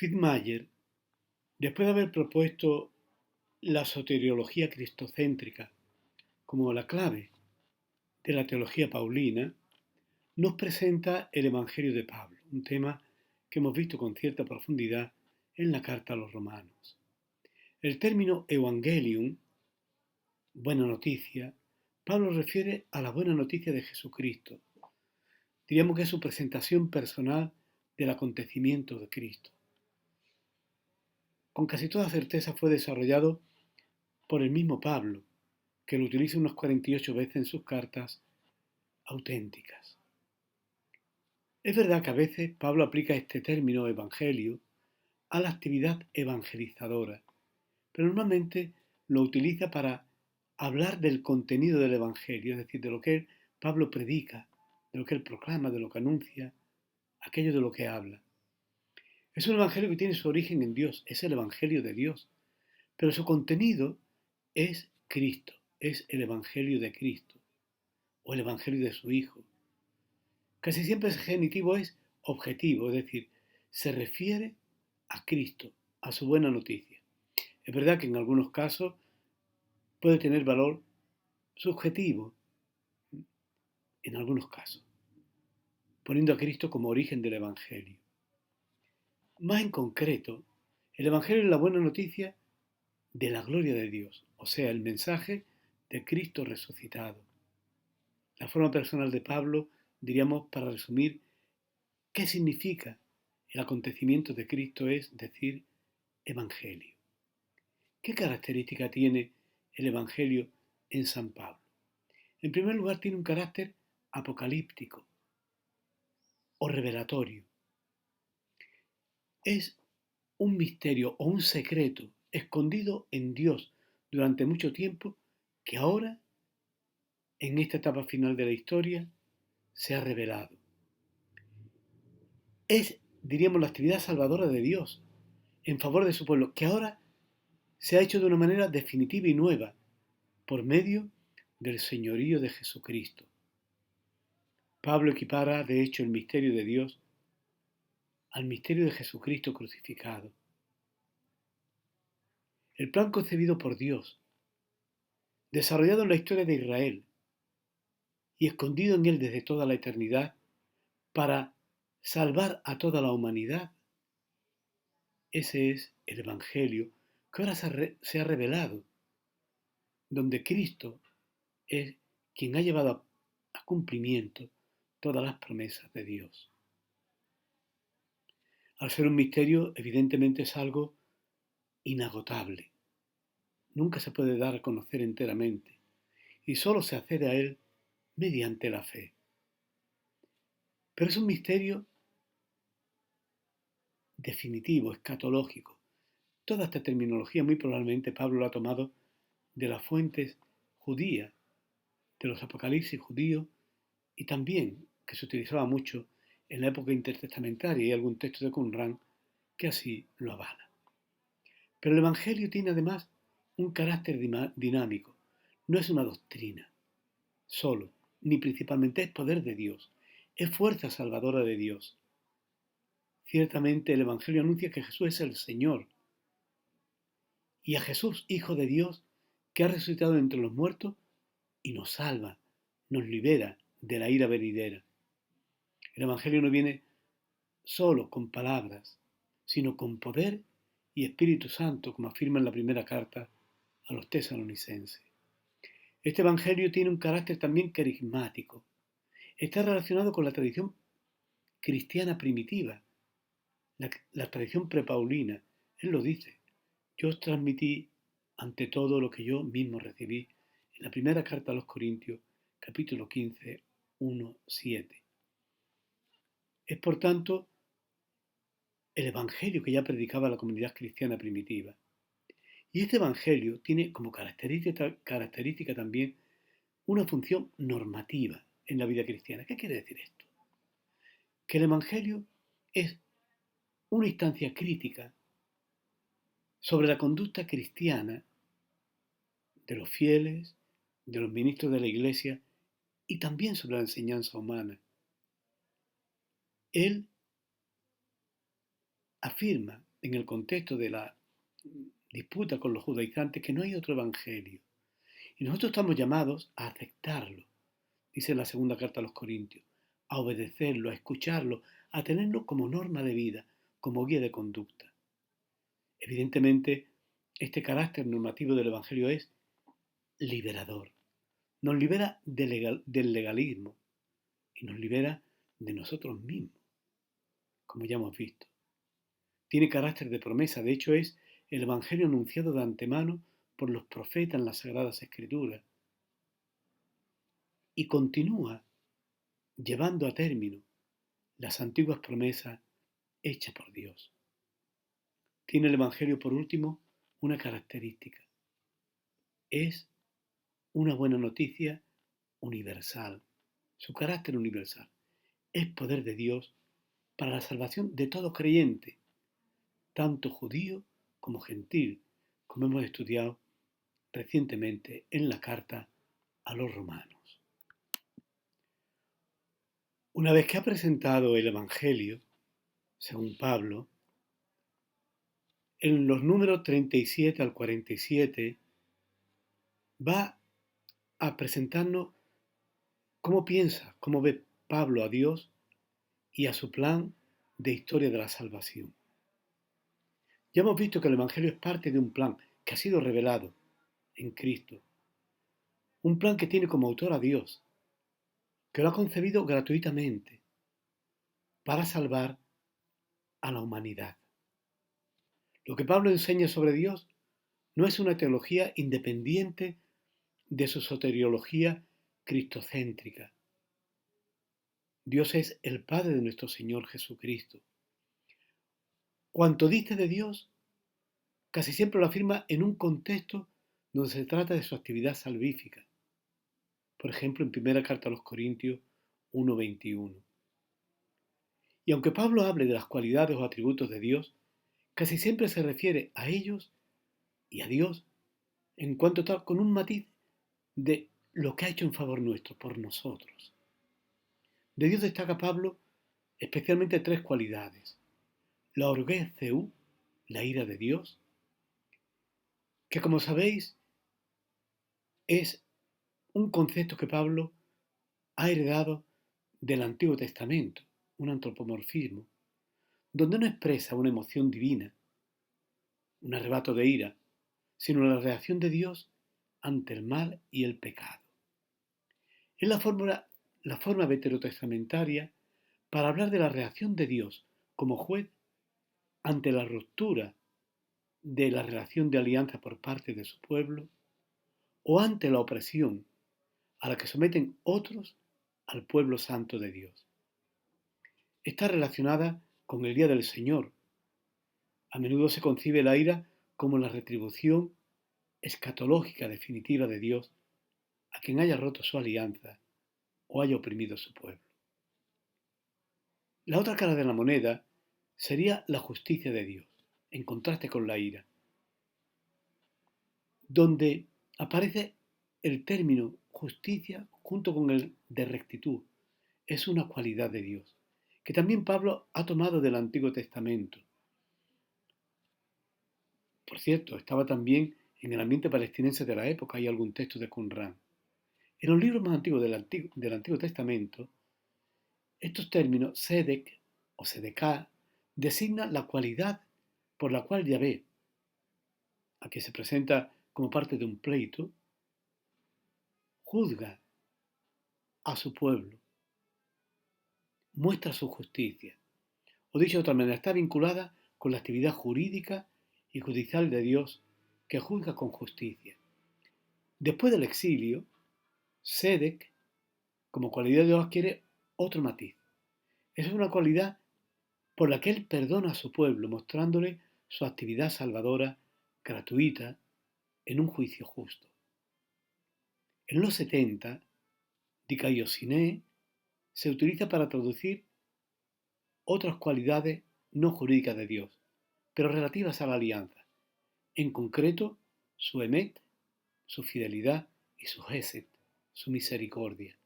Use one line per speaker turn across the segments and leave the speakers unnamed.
Fitzmayer, después de haber propuesto la soteriología cristocéntrica como la clave de la teología paulina, nos presenta el Evangelio de Pablo, un tema que hemos visto con cierta profundidad en la carta a los romanos. El término evangelium, buena noticia, Pablo refiere a la buena noticia de Jesucristo. Diríamos que es su presentación personal del acontecimiento de Cristo. Con casi toda certeza fue desarrollado por el mismo Pablo, que lo utiliza unas 48 veces en sus cartas auténticas. Es verdad que a veces Pablo aplica este término evangelio a la actividad evangelizadora, pero normalmente lo utiliza para hablar del contenido del evangelio, es decir, de lo que Pablo predica, de lo que él proclama, de lo que anuncia, aquello de lo que habla. Es un evangelio que tiene su origen en Dios, es el evangelio de Dios, pero su contenido es Cristo, es el evangelio de Cristo o el evangelio de su Hijo. Casi siempre ese genitivo es objetivo, es decir, se refiere a Cristo, a su buena noticia. Es verdad que en algunos casos puede tener valor subjetivo, en algunos casos, poniendo a Cristo como origen del Evangelio. Más en concreto, el Evangelio es la buena noticia de la gloria de Dios, o sea, el mensaje de Cristo resucitado. La forma personal de Pablo, diríamos, para resumir, ¿qué significa el acontecimiento de Cristo? Es decir, Evangelio. ¿Qué característica tiene el Evangelio en San Pablo? En primer lugar, tiene un carácter apocalíptico o revelatorio. Es un misterio o un secreto escondido en Dios durante mucho tiempo que ahora, en esta etapa final de la historia, se ha revelado. Es, diríamos, la actividad salvadora de Dios en favor de su pueblo, que ahora se ha hecho de una manera definitiva y nueva por medio del señorío de Jesucristo. Pablo equipara, de hecho, el misterio de Dios al misterio de Jesucristo crucificado. El plan concebido por Dios, desarrollado en la historia de Israel y escondido en él desde toda la eternidad para salvar a toda la humanidad, ese es el Evangelio que ahora se ha revelado, donde Cristo es quien ha llevado a cumplimiento todas las promesas de Dios. Al ser un misterio, evidentemente es algo inagotable. Nunca se puede dar a conocer enteramente y solo se accede a él mediante la fe. Pero es un misterio definitivo, escatológico. Toda esta terminología muy probablemente Pablo la ha tomado de las fuentes judías, de los apocalipsis judíos y también que se utilizaba mucho en la época intertestamentaria. Hay algún texto de Qumran que así lo avala. Pero el Evangelio tiene además un carácter dinámico. No es una doctrina solo, ni principalmente es poder de Dios. Es fuerza salvadora de Dios. Ciertamente el Evangelio anuncia que Jesús es el Señor y a Jesús, Hijo de Dios, que ha resucitado entre los muertos y nos salva, nos libera de la ira venidera. El Evangelio no viene solo con palabras, sino con poder y Espíritu Santo, como afirma en la primera carta a los tesalonicenses. Este Evangelio tiene un carácter también carismático. Está relacionado con la tradición cristiana primitiva, la tradición prepaulina. Él lo dice. Yo os transmití ante todo lo que yo mismo recibí en la primera carta a los Corintios, capítulo 15, 1, 7. Es por tanto el Evangelio que ya predicaba la comunidad cristiana primitiva. Y este Evangelio tiene como característica también una función normativa en la vida cristiana. ¿Qué quiere decir esto? Que el Evangelio es una instancia crítica sobre la conducta cristiana de los fieles, de los ministros de la Iglesia y también sobre la enseñanza humana. Él afirma en el contexto de la disputa con los judaizantes que no hay otro evangelio. Y nosotros estamos llamados a aceptarlo, dice la segunda carta a los Corintios, a obedecerlo, a escucharlo, a tenerlo como norma de vida, como guía de conducta. Evidentemente, este carácter normativo del evangelio es liberador. Nos libera del legalismo y nos libera de nosotros mismos, como ya hemos visto. Tiene carácter de promesa, de hecho es el evangelio anunciado de antemano por los profetas en las Sagradas Escrituras y continúa llevando a término las antiguas promesas hechas por Dios. Tiene el evangelio, por último, una característica. Es una buena noticia universal. Su carácter universal es poder de Dios para la salvación de todo creyente, tanto judío como gentil, como hemos estudiado recientemente en la carta a los romanos. Una vez que ha presentado el Evangelio, según Pablo, en los números 37 al 47 va a presentarnos cómo piensa, cómo ve Pablo a Dios y a su plan de historia de la salvación. Ya hemos visto que el Evangelio es parte de un plan que ha sido revelado en Cristo. Un plan que tiene como autor a Dios, que lo ha concebido gratuitamente para salvar a la humanidad. Lo que Pablo enseña sobre Dios no es una teología independiente de su soteriología cristocéntrica. Dios es el Padre de nuestro Señor Jesucristo. Cuanto dice de Dios, casi siempre lo afirma en un contexto donde se trata de su actividad salvífica. Por ejemplo, en primera carta a los Corintios 1:21. Y aunque Pablo hable de las cualidades o atributos de Dios, casi siempre se refiere a ellos y a Dios en cuanto tal con un matiz de lo que ha hecho en favor nuestro, por nosotros. De Dios destaca Pablo especialmente tres cualidades. La orguez Theou, la ira de Dios, que como sabéis es un concepto que Pablo ha heredado del Antiguo Testamento, un antropomorfismo, donde no expresa una emoción divina, un arrebato de ira, sino la reacción de Dios ante el mal y el pecado. Es la forma veterotestamentaria para hablar de la reacción de Dios como juez ante la ruptura de la relación de alianza por parte de su pueblo o ante la opresión a la que someten otros al pueblo santo de Dios. Está relacionada con el día del Señor. A menudo se concibe la ira como la retribución escatológica definitiva de Dios a quien haya roto su alianza o haya oprimido a su pueblo. La otra cara de la moneda sería la justicia de Dios, en contraste con la ira, donde aparece el término justicia junto con el de rectitud. Es una cualidad de Dios, que también Pablo ha tomado del Antiguo Testamento. Por cierto, estaba también en el ambiente palestinense de la época, hay algún texto de Qumran. En los libros más antiguos del Antiguo Testamento, estos términos, Sedek o Sedeká, designan la cualidad por la cual Yahvé, a que se presenta como parte de un pleito, juzga a su pueblo, muestra su justicia. O dicho de otra manera, está vinculada con la actividad jurídica y judicial de Dios que juzga con justicia. Después del exilio, Sedek, como cualidad de Dios, adquiere otro matiz. Esa es una cualidad por la que Él perdona a su pueblo, mostrándole su actividad salvadora gratuita en un juicio justo. En los 70, dikaiosine se utiliza para traducir otras cualidades no jurídicas de Dios, pero relativas a la alianza, en concreto su emet, su fidelidad y su hesed, su misericordia.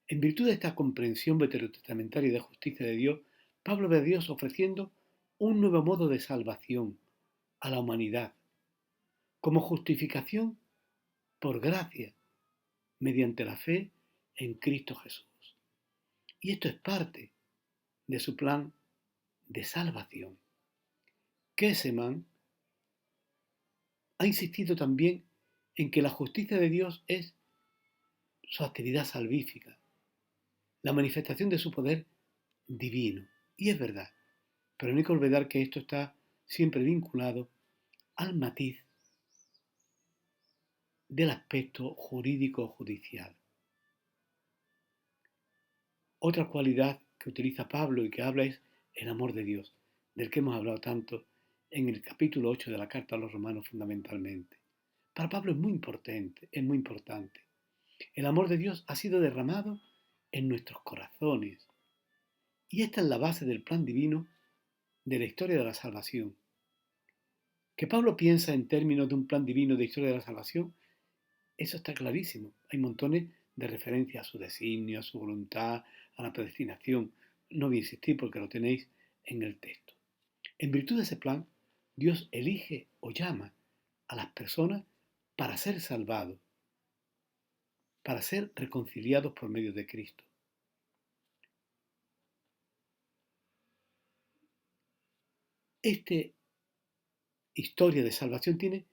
En virtud de esta comprensión veterotestamentaria de justicia de Dios, Pablo ve a Dios ofreciendo un nuevo modo de salvación a la humanidad, como justificación por gracia, mediante la fe en Cristo Jesús. Y esto es parte de su plan de salvación. Kesseman ha insistido también en que la justicia de Dios es su actividad salvífica, la manifestación de su poder divino. Y es verdad, pero no hay que olvidar que esto está siempre vinculado al matiz del aspecto jurídico-judicial. Otra cualidad que utiliza Pablo y que habla es el amor de Dios, del que hemos hablado tanto en el capítulo 8 de la Carta a los Romanos fundamentalmente. Para Pablo es muy importante, es muy importante. El amor de Dios ha sido derramado en nuestros corazones. Y esta es la base del plan divino de la historia de la salvación. Que Pablo piensa en términos de un plan divino de historia de la salvación, eso está clarísimo. Hay montones de referencias a su designio, a su voluntad, a la predestinación. No voy a insistir porque lo tenéis en el texto. En virtud de ese plan, Dios elige o llama a las personas para ser salvados, para ser reconciliados por medio de Cristo. Esta historia de salvación tiene,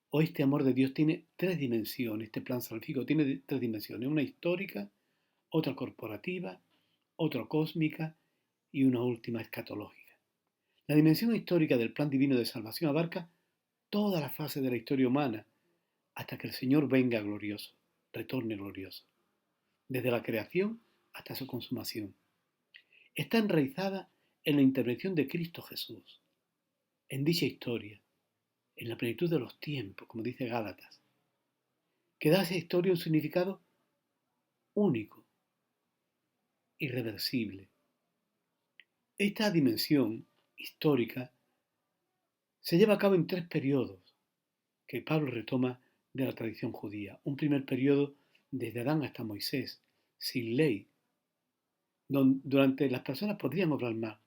o este amor de Dios tiene tres dimensiones, este plan salvífico tiene tres dimensiones, una histórica, otra corporativa, otra cósmica y una última escatológica. La dimensión histórica del plan divino de salvación abarca toda la fase de la historia humana hasta que el Señor venga glorioso, retorne glorioso, desde la creación hasta su consumación. Está enraizada en la intervención de Cristo Jesús, en dicha historia, en la plenitud de los tiempos, como dice Gálatas, que da a esa historia un significado único, irreversible. Esta dimensión histórica se lleva a cabo en tres periodos que Pablo retoma de la tradición judía. Un primer periodo desde Adán hasta Moisés, sin ley, durante las personas podrían obrar mal,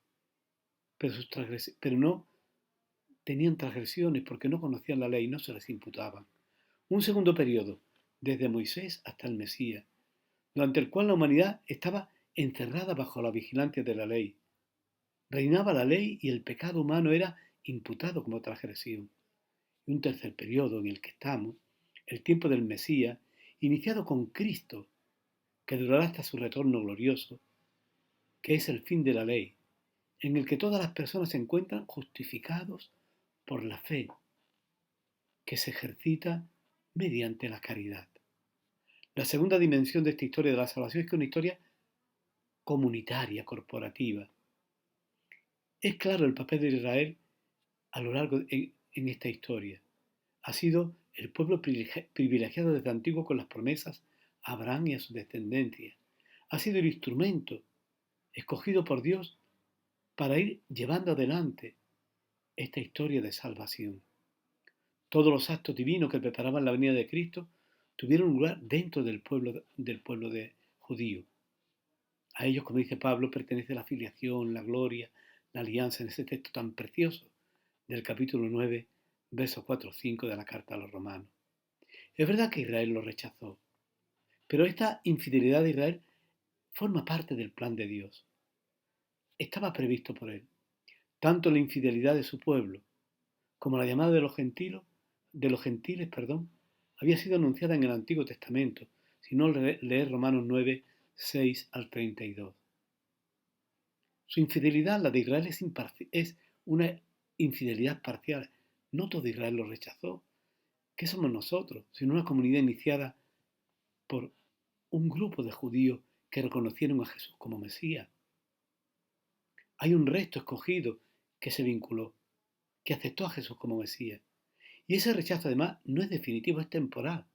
pero no tenían transgresiones porque no conocían la ley y no se les imputaban. Un segundo periodo, desde Moisés hasta el Mesías, durante el cual la humanidad estaba encerrada bajo la vigilancia de la ley. Reinaba la ley y el pecado humano era imputado como transgresión. Y un tercer periodo en el que estamos, el tiempo del Mesías, iniciado con Cristo, que durará hasta su retorno glorioso, que es el fin de la ley, en el que todas las personas se encuentran justificados por la fe, que se ejercita mediante la caridad. La segunda dimensión de esta historia de la salvación es que es una historia comunitaria, corporativa. Es claro el papel de Israel a lo largo en esta historia. Ha sido el pueblo privilegiado desde antiguo con las promesas a Abraham y a su descendencia. Ha sido el instrumento escogido por Dios para ir llevando adelante esta historia de salvación. Todos los actos divinos que preparaban la venida de Cristo tuvieron lugar dentro del pueblo de judío. A ellos, como dice Pablo, pertenece la filiación, la gloria, la alianza en ese texto tan precioso del capítulo 9, versos 4 o 5 de la carta a los romanos. Es verdad que Israel lo rechazó, pero esta infidelidad de Israel forma parte del plan de Dios. Estaba previsto por él. Tanto la infidelidad de su pueblo como la llamada de los gentiles, había sido anunciada en el Antiguo Testamento, si no leer Romanos 9, 6 al 32. Su infidelidad, la de Israel, es una infidelidad parcial. No todo Israel lo rechazó. ¿Qué somos nosotros? Sino una comunidad iniciada por un grupo de judíos que reconocieron a Jesús como Mesías. Hay un resto escogido que se vinculó, que aceptó a Jesús como Mesías. Y ese rechazo además no es definitivo, es temporal.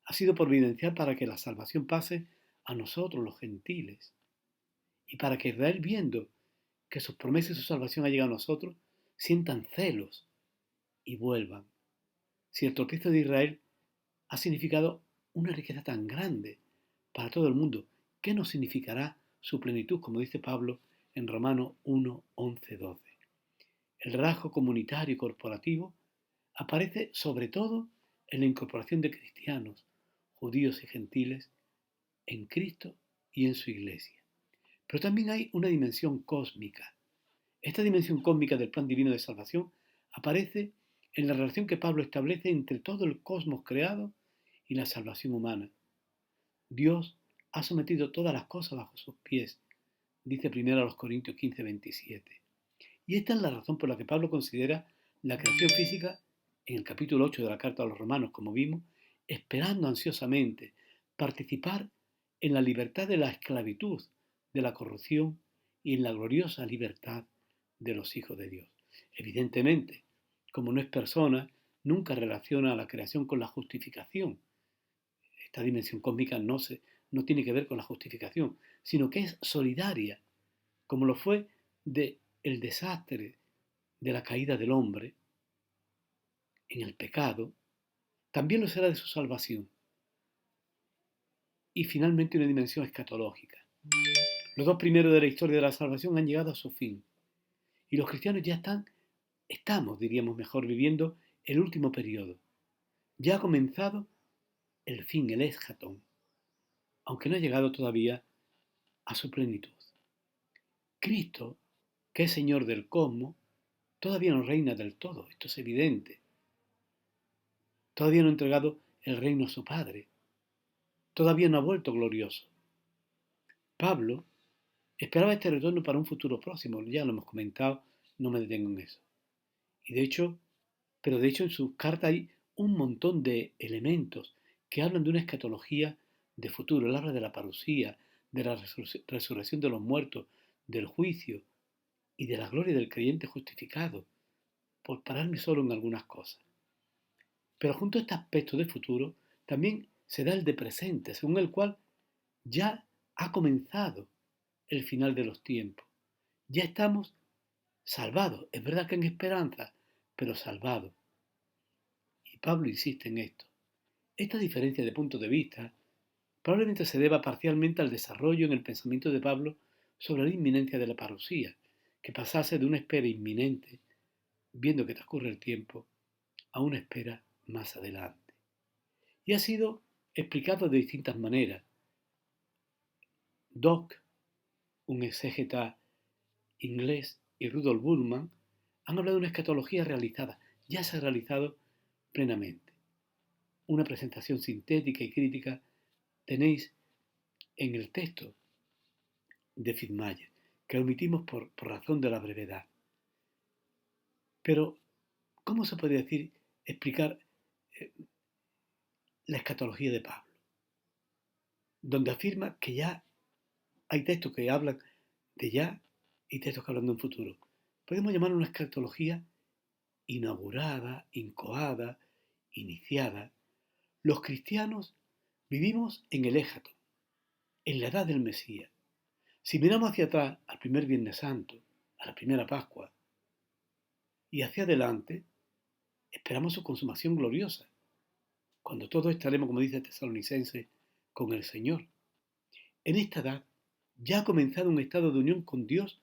Ha sido providencial para que la salvación pase a nosotros, los gentiles. Y para que Israel, viendo que sus promesas y su salvación ha llegado a nosotros, sientan celos y vuelvan. Si el tropiezo de Israel ha significado una riqueza tan grande para todo el mundo, ¿qué nos significará su plenitud, como dice Pablo en Romanos 1, 11, 12. El rasgo comunitario y corporativo aparece sobre todo en la incorporación de cristianos, judíos y gentiles, en Cristo y en su iglesia. Pero también hay una dimensión cósmica. Esta dimensión cósmica del plan divino de salvación aparece en la relación que Pablo establece entre todo el cosmos creado y la salvación humana. Dios ha sometido todas las cosas bajo sus pies, dice primero a los Corintios 15, 27. Y esta es la razón por la que Pablo considera la creación física en el capítulo 8 de la carta a los Romanos, como vimos, esperando ansiosamente participar en la libertad de la esclavitud, de la corrupción y en la gloriosa libertad de los hijos de Dios. Evidentemente, como no es persona, nunca relaciona a la creación con la justificación. Esta dimensión cósmica no tiene que ver con la justificación, sino que es solidaria, como lo fue del desastre de la caída del hombre en el pecado, también lo será de su salvación. Y finalmente una dimensión escatológica. Los dos primeros de la historia de la salvación han llegado a su fin. Y los cristianos ya estamos, diríamos mejor, viviendo el último periodo. Ya ha comenzado el fin, el eschatón, aunque no ha llegado todavía a su plenitud. Cristo, que es Señor del cosmos, todavía no reina del todo, esto es evidente. Todavía no ha entregado el reino a su Padre. Todavía no ha vuelto glorioso. Pablo esperaba este retorno para un futuro próximo, ya lo hemos comentado, no me detengo en eso. Y de hecho, en sus cartas hay un montón de elementos que hablan de una escatología de futuro. Él habla de la parusía, de la resurrección de los muertos, del juicio y de la gloria del creyente justificado, por pararme solo en algunas cosas. Pero junto a este aspecto de futuro, también se da el de presente, según el cual ya ha comenzado el final de los tiempos. Ya estamos salvados. Es verdad que en esperanza, pero salvados. Y Pablo insiste en esto. Esta diferencia de punto de vista probablemente se deba parcialmente al desarrollo en el pensamiento de Pablo sobre la inminencia de la parusía, que pasase de una espera inminente, viendo que transcurre el tiempo, a una espera más adelante. Y ha sido explicado de distintas maneras. Dock, un exégeta inglés, y Rudolf Bultmann han hablado de una escatología realizada, ya se ha realizado plenamente. Una presentación sintética y crítica tenéis en el texto de Fitzmayer, que omitimos por razón de la brevedad. Pero, ¿cómo se puede explicar la escatología de Pablo? Donde afirma que ya hay textos que hablan de ya y textos que hablan de un futuro. Podemos llamar una escatología inaugurada, incoada, iniciada. Los cristianos vivimos en el éxaton, en la edad del Mesías. Si miramos hacia atrás al primer Viernes Santo, a la primera Pascua, y hacia adelante, esperamos su consumación gloriosa, cuando todos estaremos, como dice Tesalonicense, con el Señor. En esta edad ya ha comenzado un estado de unión con Dios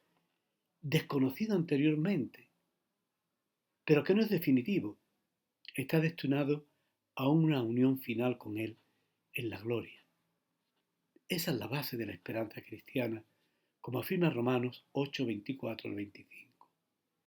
desconocido anteriormente, pero que no es definitivo. Está destinado a una unión final con Él en la gloria. Esa es la base de la esperanza cristiana, como afirma Romanos 8, 24 al 25.